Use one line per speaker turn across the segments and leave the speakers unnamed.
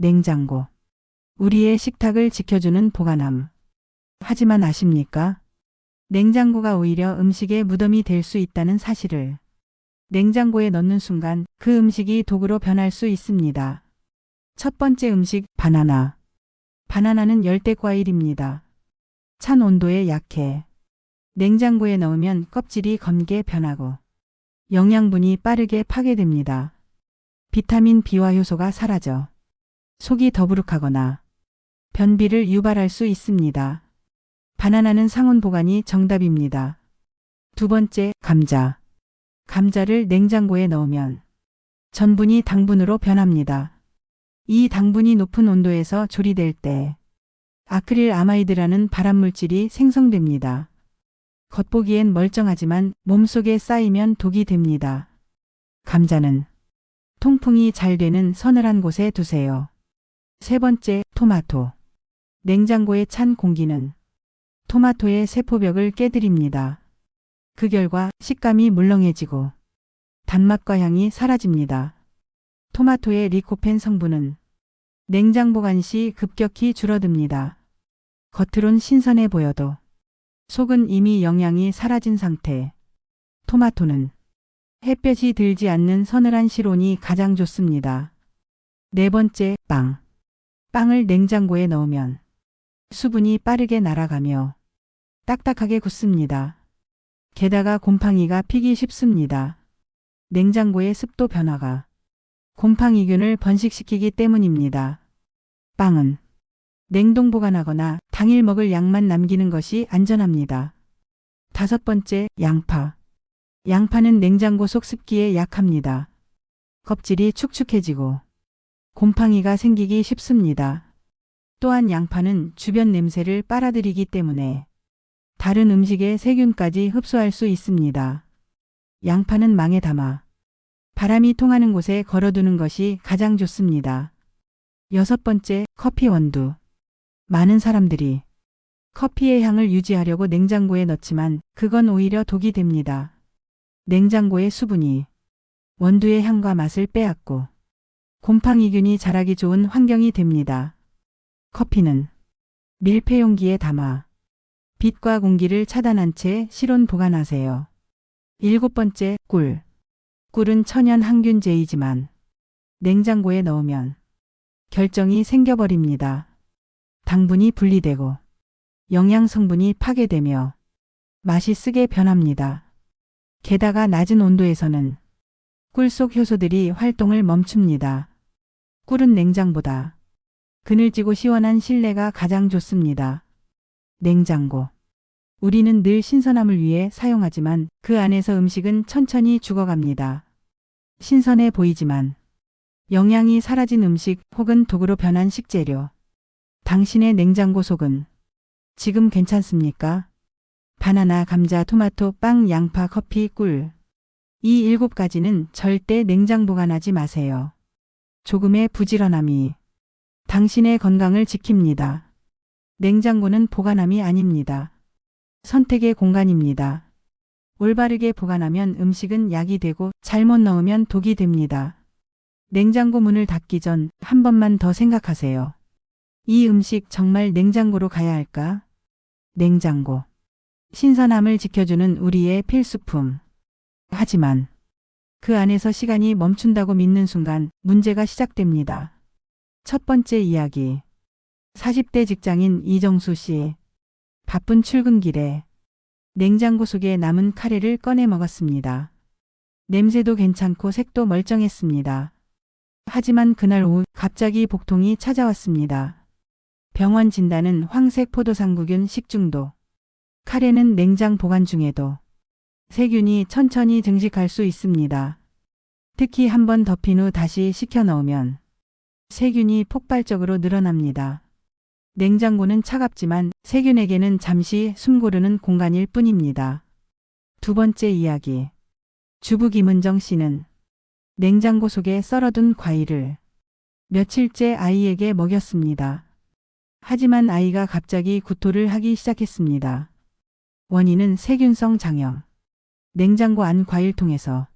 냉장고. 우리의 식탁을 지켜주는 보관함. 하지만 아십니까? 냉장고가 오히려 음식의 무덤이 될 수 있다는 사실을. 냉장고에 넣는 순간 그 음식이 독으로 변할 수 있습니다. 첫 번째 음식, 바나나. 바나나는 열대과일입니다. 찬 온도에 약해. 냉장고에 넣으면 껍질이 검게 변하고 영양분이 빠르게 파괴됩니다. 비타민 B와 효소가 사라져 속이 더부룩하거나 변비를 유발할 수 있습니다. 바나나는 상온 보관이 정답입니다. 두 번째, 감자. 감자를 냉장고에 넣으면 전분이 당분으로 변합니다. 이 당분이 높은 온도에서 조리될 때 아크릴 아마이드라는 발암물질이 생성됩니다. 겉보기엔 멀쩡하지만 몸속에 쌓이면 독이 됩니다. 감자는 통풍이 잘 되는 서늘한 곳에 두세요. 세 번째, 토마토. 냉장고의 찬 공기는 토마토의 세포벽을 깨뜨립니다. 그 결과 식감이 물렁해지고 단맛과 향이 사라집니다. 토마토의 리코펜 성분은 냉장 보관 시 급격히 줄어듭니다. 겉으론 신선해 보여도 속은 이미 영양이 사라진 상태. 토마토는 햇볕이 들지 않는 서늘한 실온이 가장 좋습니다. 네 번째, 빵. 빵을 냉장고에 넣으면 수분이 빠르게 날아가며 딱딱하게 굳습니다. 게다가 곰팡이가 피기 쉽습니다. 냉장고의 습도 변화가 곰팡이균을 번식시키기 때문입니다. 빵은 냉동 보관하거나 당일 먹을 양만 남기는 것이 안전합니다. 다섯 번째, 양파. 양파는 냉장고 속 습기에 약합니다. 껍질이 축축해지고 곰팡이가 생기기 쉽습니다. 또한 양파는 주변 냄새를 빨아들이기 때문에 다른 음식의 세균까지 흡수할 수 있습니다. 양파는 망에 담아 바람이 통하는 곳에 걸어두는 것이 가장 좋습니다. 여섯 번째, 커피 원두. 많은 사람들이 커피의 향을 유지하려고 냉장고에 넣지만 그건 오히려 독이 됩니다. 냉장고의 수분이 원두의 향과 맛을 빼앗고 곰팡이균이 자라기 좋은 환경이 됩니다. 커피는 밀폐용기에 담아 빛과 공기를 차단한 채 실온 보관하세요. 일곱 번째, 꿀. 꿀은 천연 항균제이지만 냉장고에 넣으면 결정이 생겨버립니다. 당분이 분리되고 영양 성분이 파괴되며 맛이 쓰게 변합니다. 게다가 낮은 온도에서는 꿀 속 효소들이 활동을 멈춥니다. 꿀은 냉장보다 그늘지고 시원한 실내가 가장 좋습니다. 냉장고. 우리는 늘 신선함을 위해 사용하지만 그 안에서 음식은 천천히 죽어갑니다. 신선해 보이지만 영양이 사라진 음식 혹은 독으로 변한 식재료. 당신의 냉장고 속은 지금 괜찮습니까? 바나나, 감자, 토마토, 빵, 양파, 커피, 꿀. 이 7가지는 절대 냉장 보관하지 마세요. 조금의 부지런함이 당신의 건강을 지킵니다. 냉장고는 보관함이 아닙니다. 선택의 공간입니다. 올바르게 보관하면 음식은 약이 되고 잘못 넣으면 독이 됩니다. 냉장고 문을 닫기 전 한 번만 더 생각하세요. 이 음식 정말 냉장고로 가야 할까? 냉장고. 신선함을 지켜주는 우리의 필수품. 하지만 그 안에서 시간이 멈춘다고 믿는 순간 문제가 시작됩니다. 첫 번째 이야기. 40대 직장인 이정수 씨. 바쁜 출근길에 냉장고 속에 남은 카레를 꺼내 먹었습니다. 냄새도 괜찮고 색도 멀쩡했습니다. 하지만 그날 오후 갑자기 복통이 찾아왔습니다. 병원 진단은 황색 포도상구균 식중독. 카레는 냉장 보관 중에도 세균이 천천히 증식할 수 있습니다. 특히 한번 덮인 후 다시 식혀 넣으면 세균이 폭발적으로 늘어납니다. 냉장고는 차갑지만 세균에게는 잠시 숨고르는 공간일 뿐입니다. 두 번째 이야기. 주부 김은정 씨는 냉장고 속에 썰어둔 과일을 며칠째 아이에게 먹였습니다. 하지만 아이가 갑자기 구토를 하기 시작했습니다. 원인은 세균성 장염. 냉장고 안 과일통에서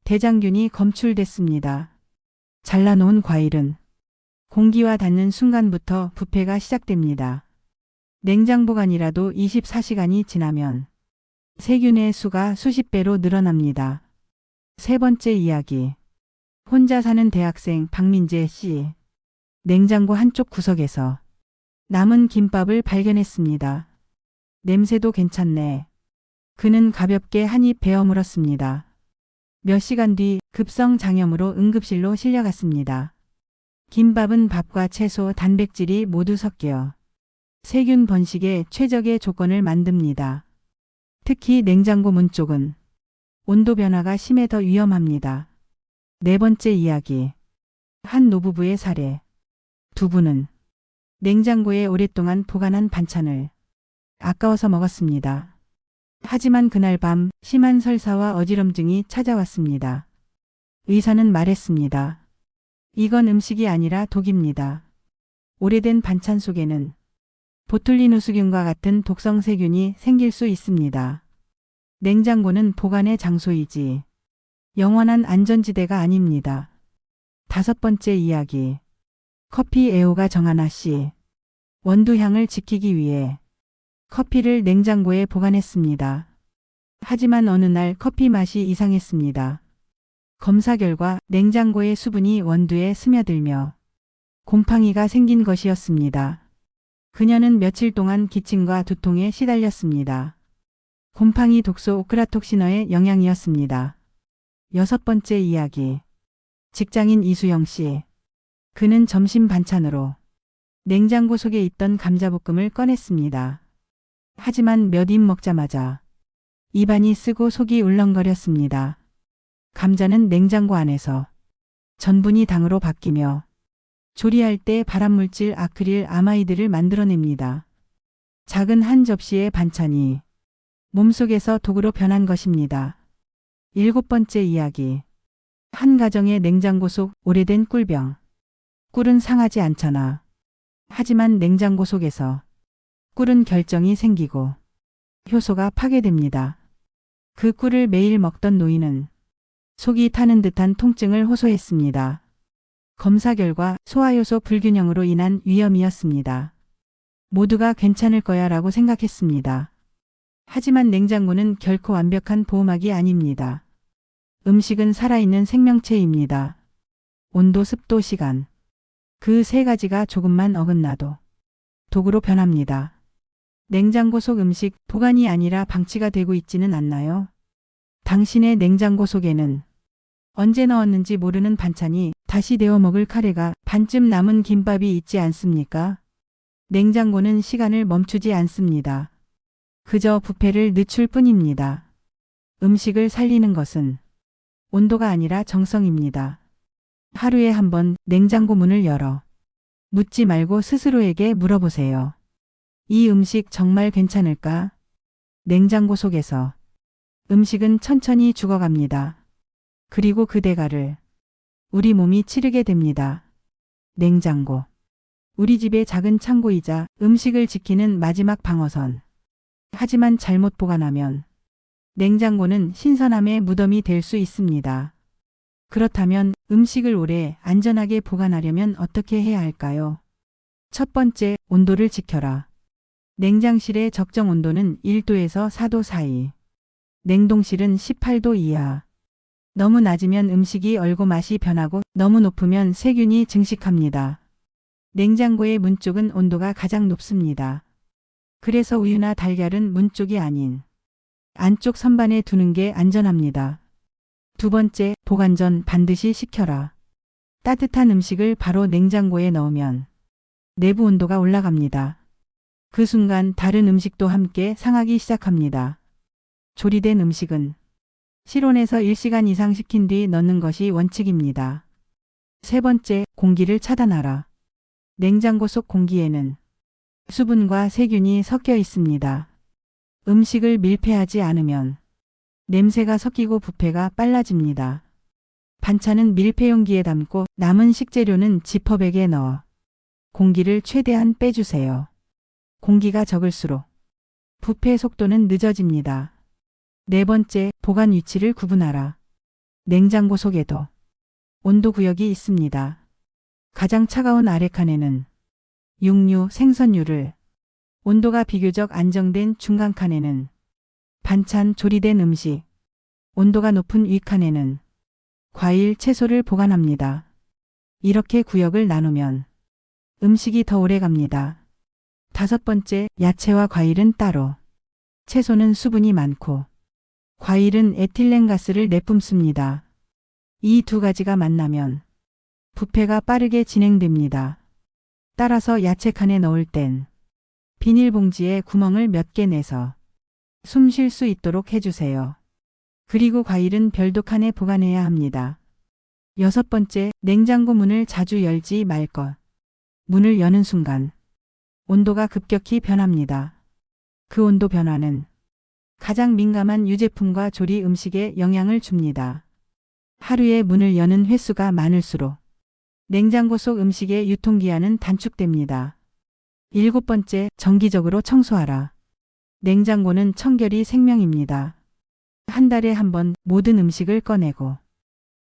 대장균이 검출됐습니다. 잘라놓은 과일은 공기와 닿는 순간부터 부패가 시작됩니다. 냉장 보관이라도 24시간이 지나면 세균의 수가 수십 배로 늘어납니다. 세 번째 이야기. 혼자 사는 대학생 박민재 씨. 냉장고 한쪽 구석에서 남은 김밥을 발견했습니다. 냄새도 괜찮네. 그는 가볍게 한 입 베어 물었습니다. 몇 시간 뒤 급성 장염으로 응급실로 실려갔습니다. 김밥은 밥과 채소, 단백질이 모두 섞여 세균 번식에 최적의 조건을 만듭니다. 특히 냉장고 문 쪽은 온도 변화가 심해 더 위험합니다. 네 번째 이야기. 한 노부부의 사례. 두 분은 냉장고에 오랫동안 보관한 반찬을 아까워서 먹었습니다. 하지만 그날 밤 심한 설사와 어지럼증이 찾아왔습니다. 의사는 말했습니다. 이건 음식이 아니라 독입니다. 오래된 반찬 속에는 보툴리누스균과 같은 독성 세균이 생길 수 있습니다. 냉장고는 보관의 장소이지 영원한 안전지대가 아닙니다. 다섯 번째 이야기. 커피 애호가 정하나 씨. 원두향을 지키기 위해 커피를 냉장고에 보관했습니다. 하지만 어느 날 커피 맛이 이상했습니다. 검사 결과 냉장고의 수분이 원두에 스며들며 곰팡이가 생긴 것이었습니다. 그녀는 며칠 동안 기침과 두통에 시달렸습니다. 곰팡이 독소 오크라톡시너의 영향이었습니다. 여섯 번째 이야기. 직장인 이수영 씨. 그는 점심 반찬으로 냉장고 속에 있던 감자볶음을 꺼냈습니다. 하지만 몇 입 먹자마자 입안이 쓰고 속이 울렁거렸습니다. 감자는 냉장고 안에서 전분이 당으로 바뀌며 조리할 때 발암물질 아크릴 아마이드를 만들어냅니다. 작은 한 접시의 반찬이 몸속에서 독으로 변한 것입니다. 일곱 번째 이야기. 한 가정의 냉장고 속 오래된 꿀병. 꿀은 상하지 않잖아. 하지만 냉장고 속에서 꿀은 결정이 생기고 효소가 파괴됩니다. 그 꿀을 매일 먹던 노인은 속이 타는 듯한 통증을 호소했습니다. 검사 결과 소화효소 불균형으로 인한 위염이었습니다. 모두가 괜찮을 거야 라고 생각했습니다. 하지만 냉장고는 결코 완벽한 보호막이 아닙니다. 음식은 살아있는 생명체입니다. 온도, 습도, 시간. 그 세 가지가 조금만 어긋나도 독으로 변합니다. 냉장고 속 음식 보관이 아니라 방치가 되고 있지는 않나요? 당신의 냉장고 속에는 언제 넣었는지 모르는 반찬이 다시 데워 먹을 카레가 반쯤 남은 김밥이 있지 않습니까? 냉장고는 시간을 멈추지 않습니다. 그저 부패를 늦출 뿐입니다. 음식을 살리는 것은 온도가 아니라 정성입니다. 하루에 한 번 냉장고 문을 열어 묻지 말고 스스로에게 물어보세요. 이 음식 정말 괜찮을까? 냉장고 속에서 음식은 천천히 죽어갑니다. 그리고 그 대가를 우리 몸이 치르게 됩니다. 냉장고. 우리 집의 작은 창고이자 음식을 지키는 마지막 방어선. 하지만 잘못 보관하면 냉장고는 신선함의 무덤이 될 수 있습니다. 그렇다면 음식을 오래 안전하게 보관하려면 어떻게 해야 할까요? 첫 번째, 온도를 지켜라. 냉장실의 적정 온도는 1도에서 4도 사이. 냉동실은 18도 이하. 너무 낮으면 음식이 얼고 맛이 변하고 너무 높으면 세균이 증식합니다. 냉장고의 문 쪽은 온도가 가장 높습니다. 그래서 우유나 달걀은 문 쪽이 아닌 안쪽 선반에 두는 게 안전합니다. 두 번째, 보관 전 반드시 식혀라. 따뜻한 음식을 바로 냉장고에 넣으면 내부 온도가 올라갑니다. 그 순간 다른 음식도 함께 상하기 시작합니다. 조리된 음식은 실온에서 1시간 이상 식힌 뒤 넣는 것이 원칙입니다. 세 번째, 공기를 차단하라. 냉장고 속 공기에는 수분과 세균이 섞여 있습니다. 음식을 밀폐하지 않으면 냄새가 섞이고 부패가 빨라집니다. 반찬은 밀폐용기에 담고 남은 식재료는 지퍼백에 넣어 공기를 최대한 빼주세요. 공기가 적을수록 부패 속도는 늦어집니다. 네 번째, 보관 위치를 구분하라. 냉장고 속에도 온도 구역이 있습니다. 가장 차가운 아래 칸에는 육류, 생선류를, 온도가 비교적 안정된 중간 칸에는 반찬, 조리된 음식, 온도가 높은 위 칸에는 과일, 채소를 보관합니다. 이렇게 구역을 나누면 음식이 더 오래 갑니다. 5번째, 야채와 과일은 따로. 채소는 수분이 많고 과일은 에틸렌가스를 내뿜습니다. 이 두 가지가 만나면 뷔페가 빠르게 진행됩니다. 따라서 야채 칸에 넣을 땐 비닐봉지에 구멍을 몇 개 내서 숨 쉴 수 있도록 해주세요. 그리고 과일은 별도 칸에 보관해야 합니다. 6번째, 냉장고 문을 자주 열지 말 것. 문을 여는 순간 온도가 급격히 변합니다. 그 온도 변화는 가장 민감한 유제품과 조리 음식에 영향을 줍니다. 하루에 문을 여는 횟수가 많을수록 냉장고 속 음식의 유통기한은 단축됩니다. 7번째, 정기적으로 청소하라. 냉장고는 청결이 생명입니다. 한 달에 한 번 모든 음식을 꺼내고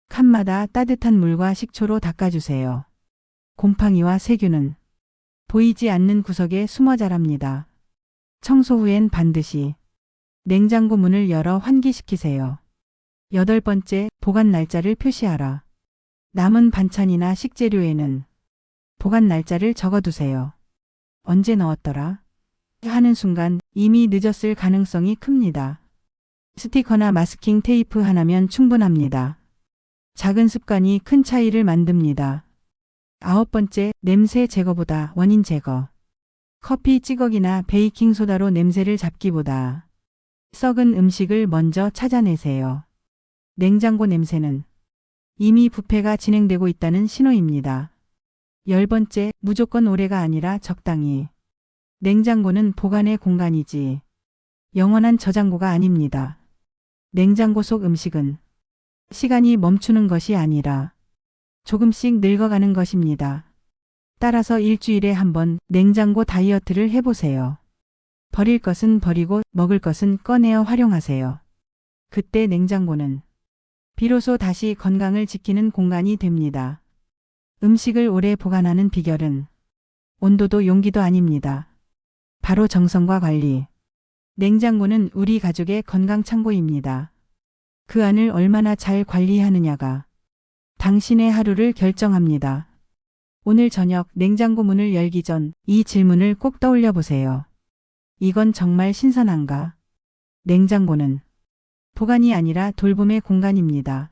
칸마다 따뜻한 물과 식초로 닦아주세요. 곰팡이와 세균은 보이지 않는 구석에 숨어 자랍니다. 청소 후엔 반드시 냉장고 문을 열어 환기시키세요. 8번째, 보관 날짜를 표시하라. 남은 반찬이나 식재료에는 보관 날짜를 적어두세요. 언제 넣었더라? 하는 순간 이미 늦었을 가능성이 큽니다. 스티커나 마스킹 테이프 하나면 충분합니다. 작은 습관이 큰 차이를 만듭니다. 9번째, 냄새 제거보다 원인 제거. 커피 찌꺼기나 베이킹소다로 냄새를 잡기보다 썩은 음식을 먼저 찾아내세요. 냉장고 냄새는 이미 뷔페가 진행되고 있다는 신호입니다. 10번째, 무조건 오래가 아니라 적당히. 냉장고는 보관의 공간이지 영원한 저장고가 아닙니다. 냉장고 속 음식은 시간이 멈추는 것이 아니라 조금씩 늙어가는 것입니다. 따라서 일주일에 한 번 냉장고 다이어트를 해보세요. 버릴 것은 버리고 먹을 것은 꺼내어 활용하세요. 그때 냉장고는 비로소 다시 건강을 지키는 공간이 됩니다. 음식을 오래 보관하는 비결은 온도도 용기도 아닙니다. 바로 정성과 관리. 냉장고는 우리 가족의 건강 창고입니다. 그 안을 얼마나 잘 관리하느냐가 당신의 하루를 결정합니다. 오늘 저녁 냉장고 문을 열기 전 이 질문을 꼭 떠올려 보세요. 이건 정말 신선한가? 냉장고는 보관이 아니라 돌봄의 공간입니다.